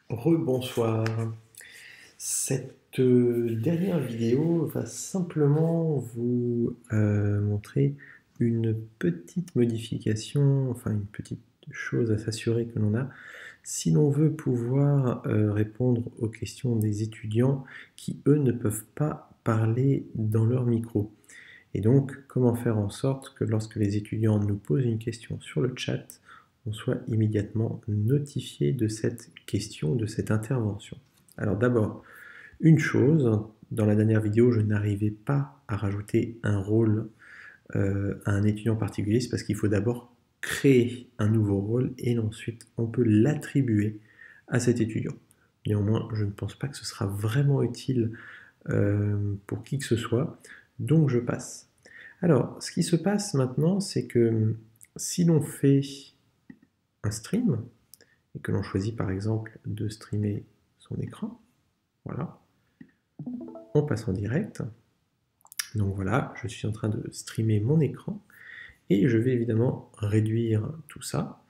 Rebonsoir. Cette dernière vidéo va simplement vous montrer une petite modification, enfin une petite chose à s'assurer que l'on a si l'on veut pouvoir répondre aux questions des étudiants qui, eux, ne peuvent pas parler dans leur micro. Et donc, comment faire en sorte que lorsque les étudiants nous posent une question sur le chat, on soit immédiatement notifié de cette question, de cette intervention. Alors d'abord, une chose, dans la dernière vidéo, je n'arrivais pas à rajouter un rôle à un étudiant particulier, c'est parce qu'il faut d'abord créer un nouveau rôle et ensuite on peut l'attribuer à cet étudiant. Néanmoins, je ne pense pas que ce sera vraiment utile pour qui que ce soit, donc je passe. Alors, ce qui se passe maintenant, c'est que si l'on fait un stream, et que l'on choisit par exemple de streamer son écran, voilà, on passe en direct. Donc voilà, je suis en train de streamer mon écran, et je vais évidemment réduire tout ça,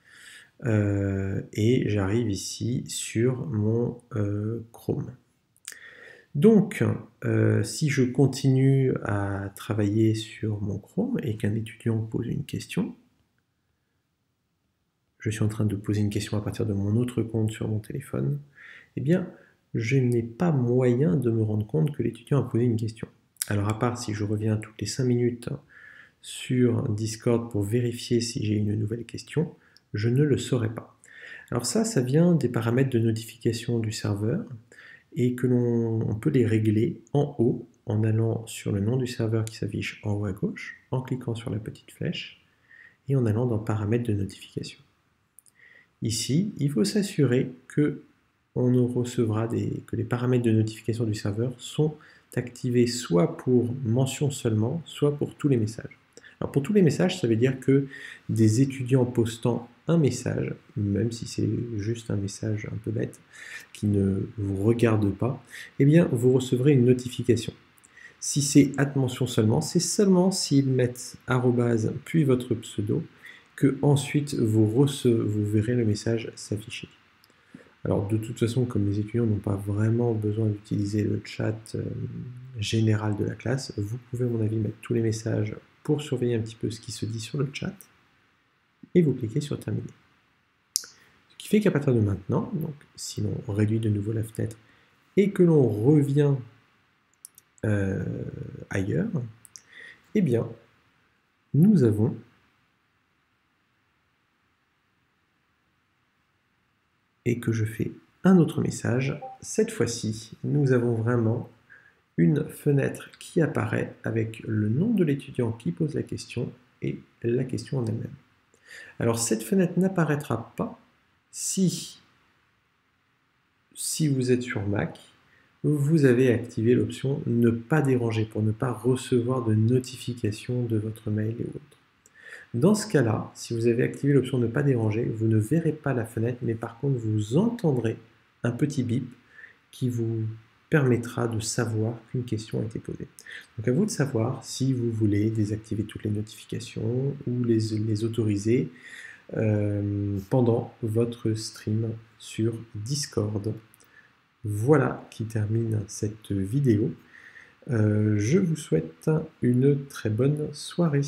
et j'arrive ici sur mon Chrome. Donc, si je continue à travailler sur mon Chrome et qu'un étudiant pose une question, je suis en train de poser une question à partir de mon autre compte sur mon téléphone, eh bien, je n'ai pas moyen de me rendre compte que l'étudiant a posé une question. Alors, à part si je reviens toutes les 5 minutes sur Discord pour vérifier si j'ai une nouvelle question, je ne le saurais pas. Alors ça vient des paramètres de notification du serveur, et que l'on peut les régler en haut en allant sur le nom du serveur qui s'affiche en haut à gauche, en cliquant sur la petite flèche et en allant dans paramètres de notification. Ici, il faut s'assurer que que les paramètres de notification du serveur sont activés soit pour mention seulement, soit pour tous les messages. Alors pour tous les messages, ça veut dire que des étudiants postant un message, même si c'est juste un message un peu bête, qui ne vous regarde pas, eh bien vous recevrez une notification. Si c'est @mention seulement, c'est seulement s'ils mettent arrobase puis votre pseudo que ensuite vous verrez le message s'afficher. Alors de toute façon, comme les étudiants n'ont pas vraiment besoin d'utiliser le chat général de la classe, vous pouvez à mon avis mettre tous les messages pour surveiller un petit peu ce qui se dit sur le chat, et vous cliquez sur terminer. Ce qui fait qu'à partir de maintenant, donc si l'on réduit de nouveau la fenêtre et que l'on revient ailleurs, eh bien nous avons et que je fais un autre message, cette fois-ci, nous avons vraiment une fenêtre qui apparaît avec le nom de l'étudiant qui pose la question et la question en elle-même. Alors cette fenêtre n'apparaîtra pas si vous êtes sur Mac, vous avez activé l'option « Ne pas déranger » pour ne pas recevoir de notification de votre mail et autres. Dans ce cas-là, si vous avez activé l'option « Ne pas déranger », vous ne verrez pas la fenêtre, mais par contre vous entendrez un petit bip qui vous permettra de savoir qu'une question a été posée. Donc à vous de savoir si vous voulez désactiver toutes les notifications ou les autoriser pendant votre stream sur Discord. Voilà qui termine cette vidéo. Je vous souhaite une très bonne soirée.